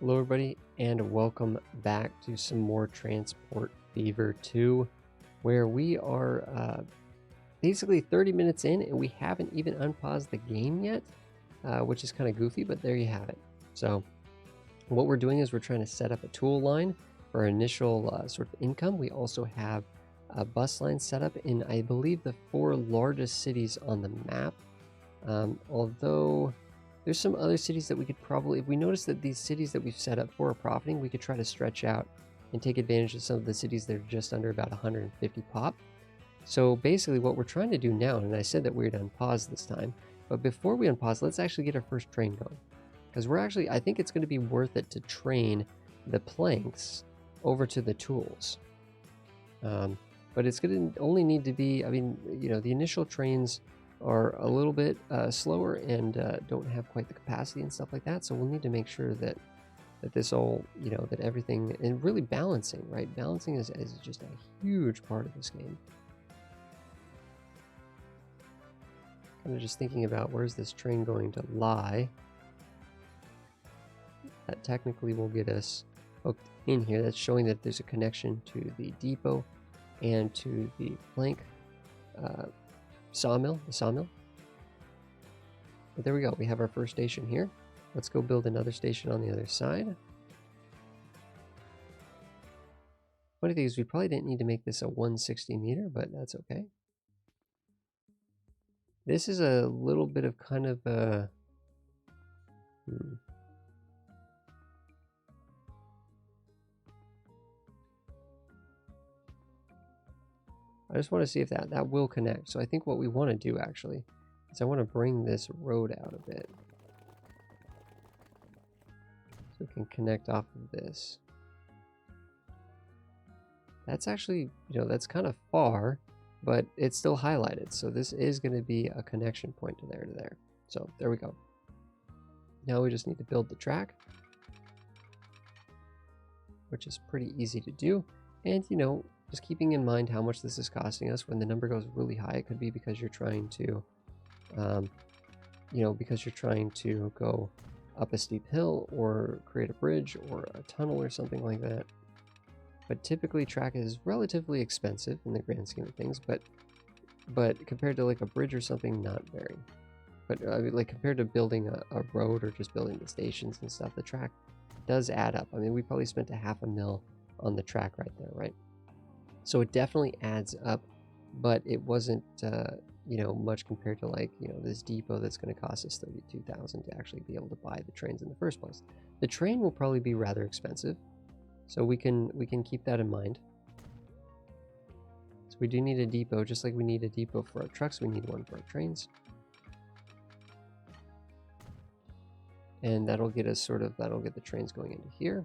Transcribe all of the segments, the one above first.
Hello everybody and welcome back to some more Transport Fever 2 where we are basically 30 minutes in and we haven't even unpaused the game yet, which is kind of goofy, but there you have it. So what we're doing is we're trying to set up a tool line for our initial sort of income. We also have a bus line set up in, I believe, the 4 largest cities on the map, although there's some other cities that we could probably, if we notice that these cities that we've set up for are profiting, we could try to stretch out and take advantage of some of the cities that are just under about 150 pop. So basically what we're trying to do now, and I said that we'd unpause this time, but before we unpause, let's actually get our first train going. Because I think it's going to be worth it to train the planks over to the tools. But it's going to only need to be, the initial trains are a little bit slower and don't have quite the capacity and stuff like that. So we'll need to make sure that this all, that everything, and really balancing, right? Balancing is just a huge part of this game. Kind of just thinking about where's this train going to lie. That technically will get us hooked in here. That's showing that there's a connection to the depot and to the plank sawmill, the sawmill. But there we go. We have our first station here. Let's go build another station on the other side. Funny thing is, we probably didn't need to make this a 160 meter, but that's okay. This is a little bit of kind of a... I just want to see if that will connect. So I think what we want to do actually is I want to bring this road out a bit. So we can connect off of this. That's actually, that's kind of far, but it's still highlighted. So this is going to be a connection point to there. So there we go. Now we just need to build the track, which is pretty easy to do. And, just keeping in mind how much this is costing us. When the number goes really high, it could be because you're trying to, go up a steep hill or create a bridge or a tunnel or something like that. But typically track is relatively expensive in the grand scheme of things, but compared to like a bridge or something, not very. But I mean, like compared to building a road or just building the stations and stuff, the track does add up. I mean, we probably spent $500,000 on the track right there, right? So it definitely adds up, but it wasn't, much compared to like, this depot that's going to cost us $32,000 to actually be able to buy the trains in the first place. The train will probably be rather expensive, so we can keep that in mind. So we do need a depot, just like we need a depot for our trucks, we need one for our trains. And that'll get us that'll get the trains going into here.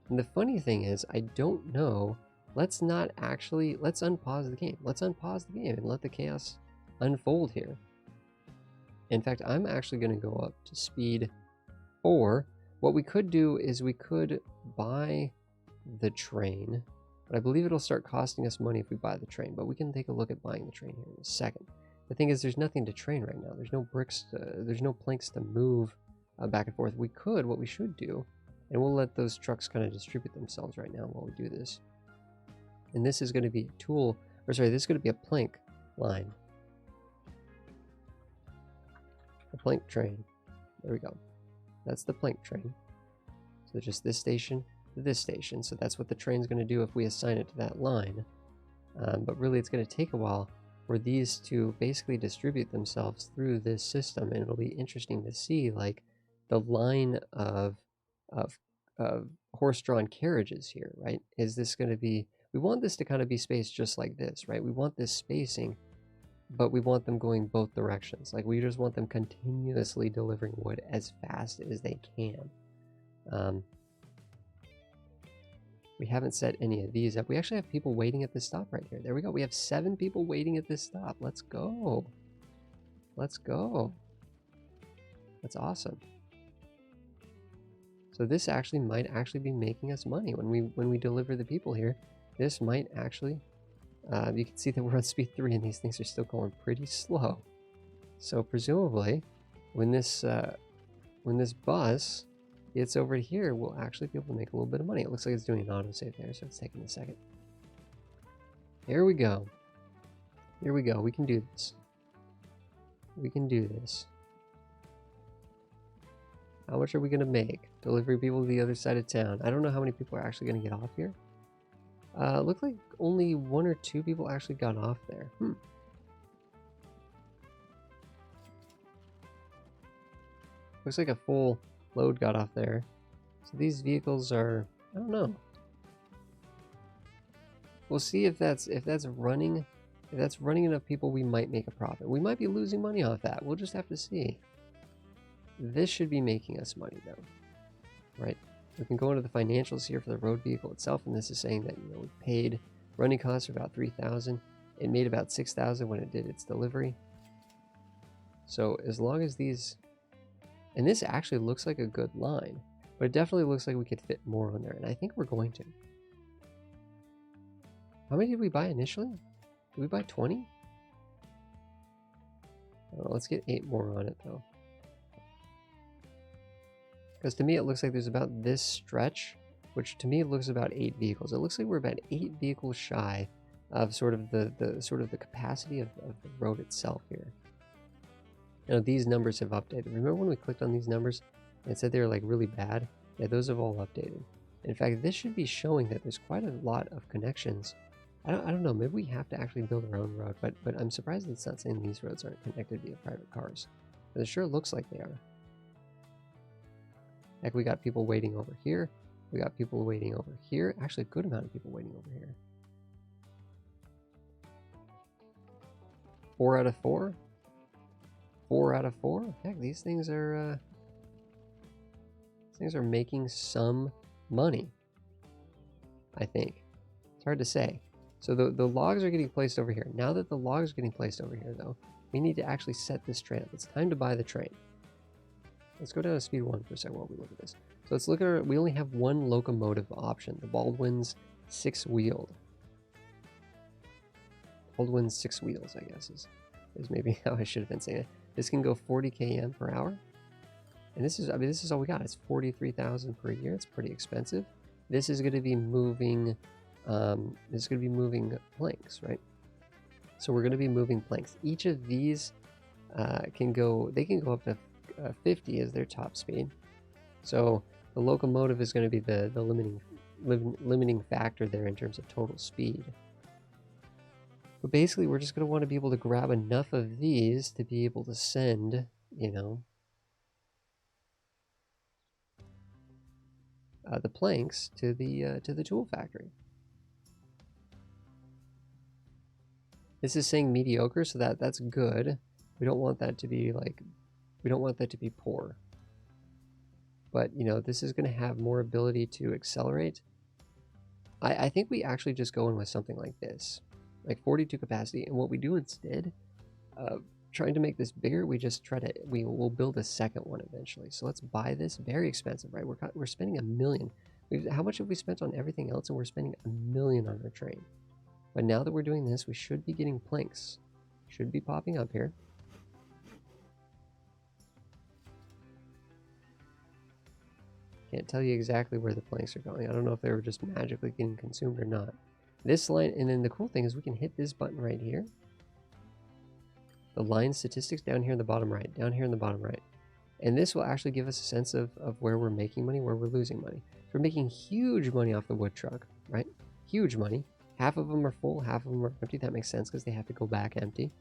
And the funny thing is, I don't know. Let's unpause the game. Let's unpause the game and let the chaos unfold here. In fact, I'm actually going to go up to speed 4. What we could do is we could buy the train, but I believe it'll start costing us money if we buy the train, but we can take a look at buying the train here in a second. The thing is, there's nothing to train right now. There's no bricks, there's no planks to move back and forth. What we should do, and we'll let those trucks kind of distribute themselves right now while we do this. And this is going to be this is going to be a plank line. A plank train. There we go. That's the plank train. So just this station to this station. So that's what the train's going to do if we assign it to that line. But really it's going to take a while for these to basically distribute themselves through this system. And it'll be interesting to see like the line of horse-drawn carriages here, right? Is this going to be... We want this to kind of be spaced just like this, right? We want this spacing, but we want them going both directions. Like we just want them continuously delivering wood as fast as they can. We haven't set any of these up. We actually have people waiting at this stop right here. There we go. We have 7 people waiting at this stop. Let's go. Let's go. That's awesome. So this actually might be making us money when we deliver the people here. This might actually, you can see that we're on speed 3 and these things are still going pretty slow. So presumably, when this bus gets over here, we'll actually be able to make a little bit of money. It looks like it's doing an autosave there, so it's taking a second. Here we go. Here we go. We can do this. We can do this. How much are we going to make? Delivery people to the other side of town. I don't know how many people are actually going to get off here. Looked like only 1 or 2 people actually got off there. Looks like a full load got off there. So these vehicles are, I don't know. We'll see if that's running. If that's running enough people, we might make a profit. We might be losing money off that. We'll just have to see. This should be making us money though, right? We can go into the financials here for the road vehicle itself, and this is saying that, you know, we paid running costs are about $3,000. It made about $6,000 when it did its delivery. So as long as these, and this actually looks like a good line, but it definitely looks like we could fit more on there, and I think we're going to. How many did we buy initially? Did we buy 20? I don't know, let's get 8 more on it though. Because to me it looks like there's about this stretch, which to me looks about 8 vehicles. It looks like we're about 8 vehicles shy of sort of the capacity of the road itself here. You know, these numbers have updated. Remember when we clicked on these numbers and it said they were like really bad? Yeah, those have all updated. In fact, this should be showing that there's quite a lot of connections. I don't know, maybe we have to actually build our own road, but I'm surprised it's not saying these roads aren't connected via private cars. But it sure looks like they are. Heck, we got people waiting over here. We got people waiting over here. Actually, a good amount of people waiting over here. 4 out of 4. 4 out of 4. Heck, these things are making some money, I think. It's hard to say. So the logs are getting placed over here. Now that the logs are getting placed over here, though, we need to actually set this train up. It's time to buy the train. Let's go down to speed 1 for a second while we look at this. So let's look at our, we only have 1 locomotive option, the Baldwin's 6-wheeled. Baldwin's 6 wheels, I guess, is maybe how I should have been saying it. This can go 40 km per hour. And this is, I mean, this is all we got. It's 43,000 per year. It's pretty expensive. This is going to be moving, planks, right? So we're going to be moving planks. Each of these can go up to 50 as their top speed. So the locomotive is going to be the limiting factor there in terms of total speed. But basically, we're just going to want to be able to grab enough of these to be able to send, you know, the planks to the tool factory. This is saying mediocre, so that's good. We don't want that to be like, we don't want that to be poor. But, you know, this is going to have more ability to accelerate. I think we actually just go in with something like this, like 42 capacity. And what we do instead of trying to make this bigger, we just we'll build a second one eventually. So let's buy this. Very expensive, right? We're spending $1 million. How much have we spent on everything else? And we're spending $1 million on our train. But now that we're doing this, we should be getting planks. Should be popping up here. Can't tell you exactly where the planks are going. I don't know if they were just magically getting consumed or not. This line, and then the cool thing is we can hit this button right here. The line statistics down here in the bottom right, down here in the bottom right. And this will actually give us a sense of where we're making money, where we're losing money. So we're making huge money off the wood truck, right? Huge money. Half of them are full, half of them are empty. That makes sense because they have to go back empty.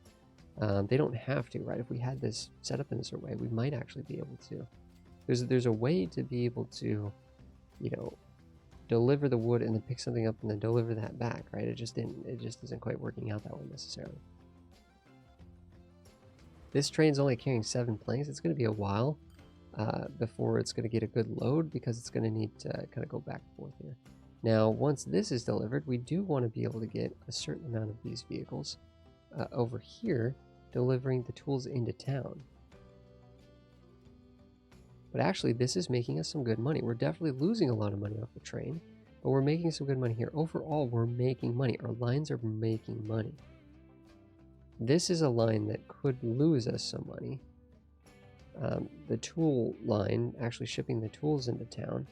They don't have to, right? If we had this set up in a certain way, we might actually be able to. There's a way to be able to, you know, deliver the wood and then pick something up and then deliver that back, right? It just isn't quite working out that way necessarily. This train's only carrying 7 planks. It's going to be a while before it's going to get a good load because it's going to need to kind of go back and forth here. Now, once this is delivered, we do want to be able to get a certain amount of these vehicles over here delivering the tools into town. But actually, this is making us some good money. We're definitely losing a lot of money off the train, but we're making some good money here. Overall, we're making money. Our lines are making money. This is a line that could lose us some money. the tool line, actually shipping the tools into town.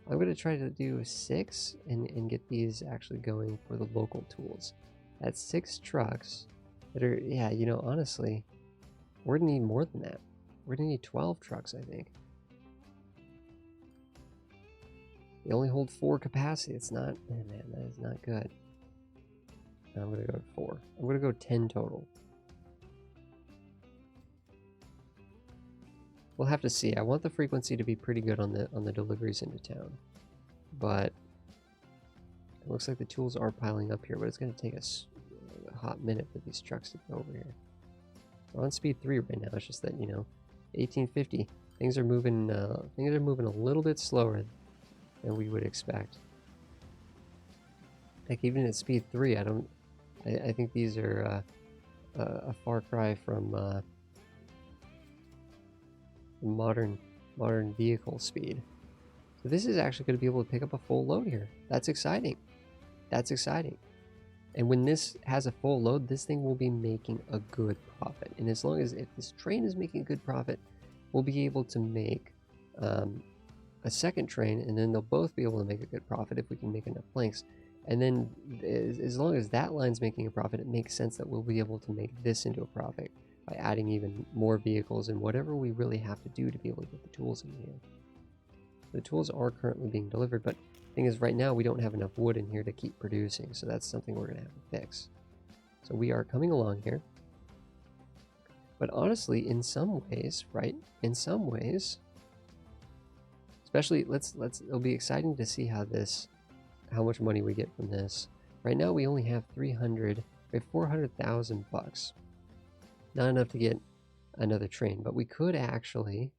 I'm going to try to do 6 and get these actually going for the local tools. That's 6 trucks that are, yeah, you know, honestly, we're going to need more than that. We're going to need 12 trucks, I think. They only hold 4 capacity. It's not, man, that is not good. I'm going to go to 4. I'm going to go 10 total. We'll have to see. I want the frequency to be pretty good on the deliveries into town. But it looks like the tools are piling up here, but it's going to take us a hot minute for these trucks to get over here. We're on speed 3 right now. It's just that, you know, 1850. Things are moving a little bit slower than we would expect. Like even at speed 3, I think these are a far cry from modern vehicle speed. So this is actually going to be able to pick up a full load here. That's exciting. That's exciting. And when this has a full load, this thing will be making a good profit. And as long as if this train is making a good profit, we'll be able to make a second train, and then they'll both be able to make a good profit if we can make enough planks. And then as long as that line's making a profit, it makes sense that we'll be able to make this into a profit by adding even more vehicles and whatever we really have to do to be able to get the tools in here. The tools are currently being delivered, but the thing is right now we don't have enough wood in here to keep producing, so that's something we're going to have to fix. So we are coming along here. But honestly, in some ways, right? In some ways, especially it'll be exciting to see how much money we get from this. Right now we only have 400,000 bucks. Not enough to get another train, but we could actually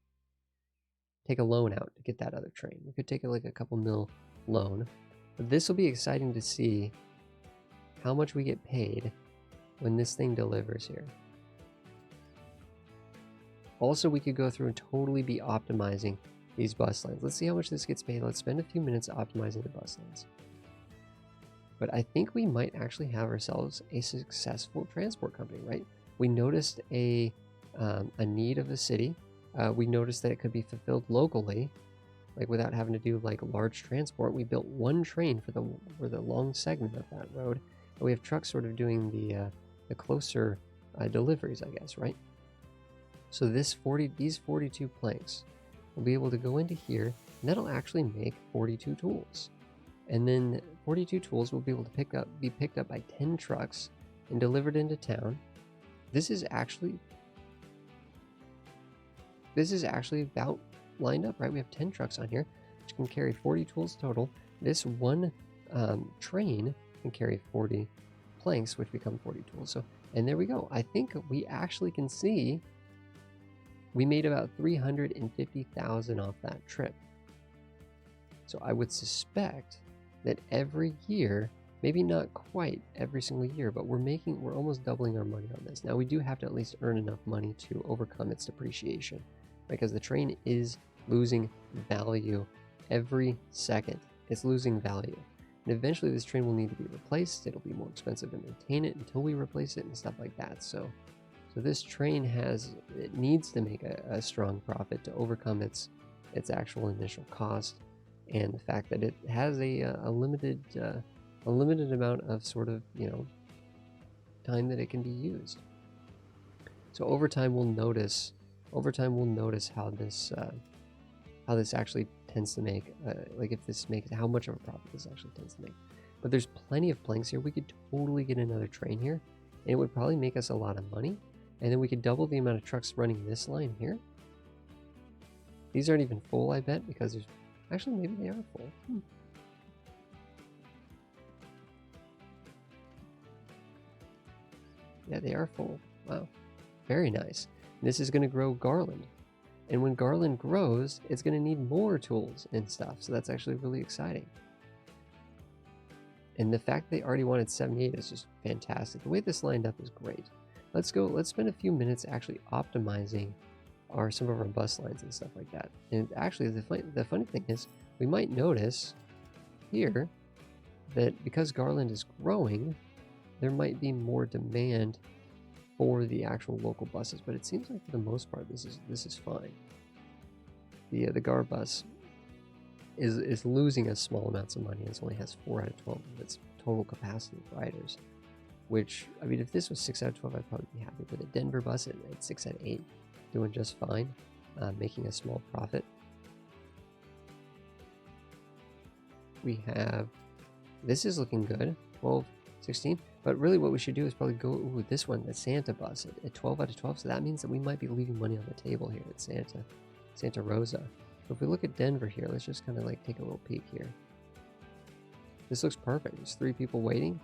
take a loan out to get that other train. We could take like a couple mil loan. But this will be exciting to see how much we get paid when this thing delivers here. Also, we could go through and totally be optimizing these bus lines. Let's see how much this gets paid. Let's spend a few minutes optimizing the bus lines. But I think we might actually have ourselves a successful transport company, right? We noticed a need of the city. We noticed that it could be fulfilled locally, like without having to do like large transport. We built one train for the long segment of that road, and we have trucks sort of doing the closer deliveries, I guess, right? So these 42 planks will be able to go into here, and that'll actually make 42 tools. And then 42 tools will be able to be picked up by 10 trucks and delivered into town. This is actually about lined up, right? We have 10 trucks on here, which can carry 40 tools total. This one train can carry 40 planks, which become 40 tools. So, and there we go. I think we actually can see we made about 350,000 off that trip. So I would suspect that every year, maybe not quite every single year, but we're almost doubling our money on this. Now we do have to at least earn enough money to overcome its depreciation, because the train is losing value every second. It's losing value. And eventually this train will need to be replaced. It'll be more expensive to maintain it until we replace it and stuff like that. So this train needs to make a strong profit to overcome its actual initial cost, and the fact that it has a limited amount of sort of, you know, time that it can be used. So over time we'll notice how this actually tends to make how much of a profit this actually tends to make. But there's plenty of planks here. We could totally get another train here, and it would probably make us a lot of money. And then we could double the amount of trucks running this line here. These aren't even full, I bet, because there's... Actually, maybe they are full. Yeah, they are full. Wow. Very nice. And this is going to grow Garland. And when Garland grows, it's going to need more tools and stuff. So that's actually really exciting. And the fact they already wanted 78 is just fantastic. The way this lined up is great. Let's spend a few minutes actually optimizing some of our bus lines and stuff like that. And actually the funny thing is, we might notice here that because Garland is growing, there might be more demand for the actual local buses, but it seems like for the most part this is fine. The GAR bus is losing us small amounts of money. It only has 4 out of 12 of its total capacity of riders, which, I mean, if this was 6 out of 12, I'd probably be happy. But the Denver bus at 6 out of 8, doing just fine, making a small profit. We have, this is looking good, 12, 16, but really what we should do is probably go with this one, the Santa bus, at 12 out of 12, so that means that we might be leaving money on the table here at Santa Rosa. So if we look at Denver here, let's just kind of like take a little peek here. This looks perfect. There's 3 people waiting.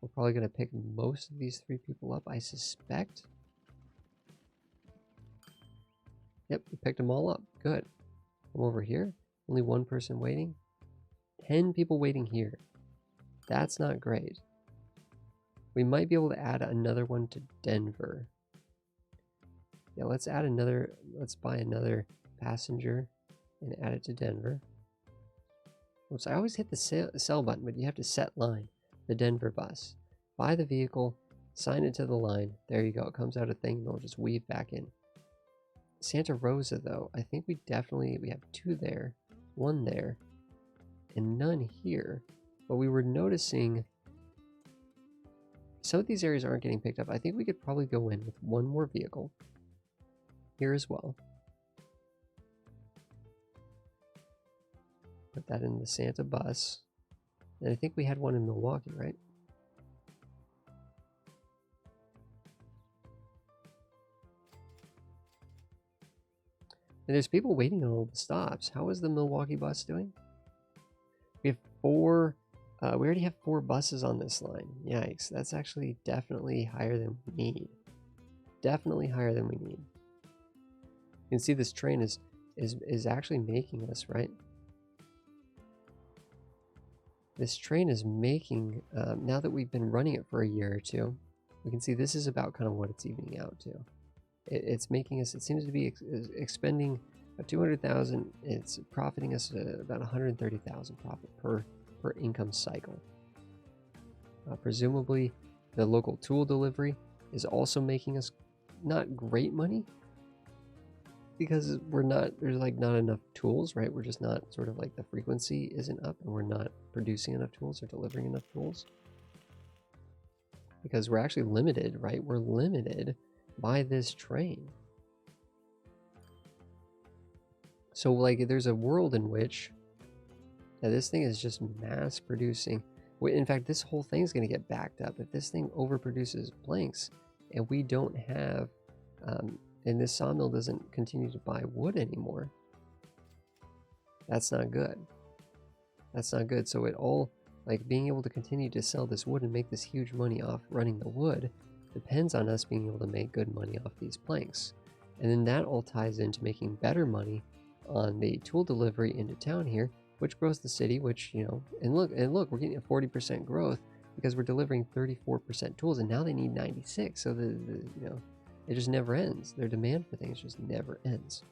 We're probably going to pick most of these 3 people up, I suspect. Yep, we picked them all up. Good. Come over here. Only 1 person waiting. 10 people waiting here. That's not great. We might be able to add another one to Denver. Yeah, let's add another. Let's buy another passenger and add it to Denver. Oops, I always hit the sell button, but you have to set line. The Denver bus. Buy the vehicle, sign it to the line. There you go. It comes out a thing, and it'll just weave back in. Santa Rosa, though, I think we have 2 there, 1 there, and none here. But we were noticing some of these areas aren't getting picked up. I think we could probably go in with 1 more vehicle here as well. Put that in the Santa bus. And I think we had 1 in Milwaukee, right? And there's people waiting on all the stops. How is the Milwaukee bus doing? We have 4. We already have 4 buses on this line. Yikes, that's actually definitely higher than we need. Definitely higher than we need. You can see this train is actually making us, right? This train is making, now that we've been running it for a year or 2, we can see this is about kind of what it's evening out to. It's making us, it seems to be expending 200,000, it's profiting us about 130,000 profit per income cycle. Presumably the local tool delivery is also making us not great money, because there's like not enough tools, right? We're just not, sort of like the frequency isn't up, and we're not producing enough tools or delivering enough tools, because we're actually limited, right? We're limited by this train. So like there's a world in which this thing is just mass producing. In fact, this whole thing is going to get backed up if this thing overproduces planks, and we don't have and this sawmill doesn't continue to buy wood anymore. That's not good. That's not good. So it all, like, being able to continue to sell this wood and make this huge money off running the wood depends on us being able to make good money off these planks. And then that all ties into making better money on the tool delivery into town here, which grows the city, which, you know, and look, we're getting a 40% growth because we're delivering 34% tools, and now they need 96. So you know, it just never ends. Their demand for things just never ends.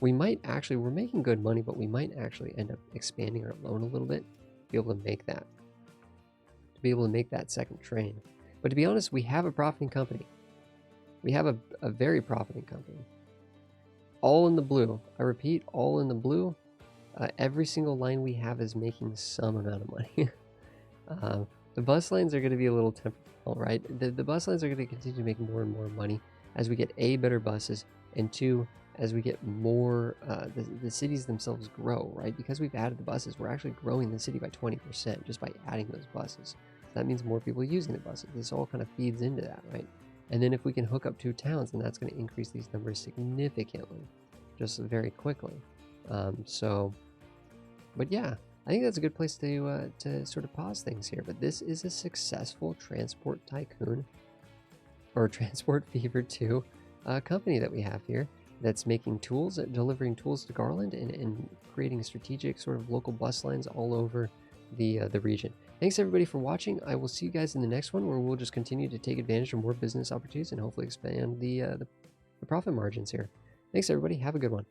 We might actually, we're making good money, but we might actually end up expanding our loan a little bit to be able to make that, second train. But to be honest, we have a profiting company. We have a very profiting company. All in the blue. I repeat, all in the blue. Every single line we have is making some amount of money. The bus lines are going to be a little temperamental, right? The bus lines are going to continue to make more and more money as we get A, better buses, and 2, as we get more, the cities themselves grow, right? Because we've added the buses, we're actually growing the city by 20% just by adding those buses. So that means more people using the buses. This all kind of feeds into that, right? And then if we can hook up 2 towns, then that's going to increase these numbers significantly, just very quickly. But yeah, I think that's a good place to sort of pause things here. But this is a successful Transport Tycoon, or Transport Fever 2 company that we have here, that's making tools, delivering tools to Garland, and creating strategic sort of local bus lines all over the region. Thanks everybody for watching. I will see you guys in the next one, where we'll just continue to take advantage of more business opportunities and hopefully expand the profit margins here. Thanks everybody. Have a good one.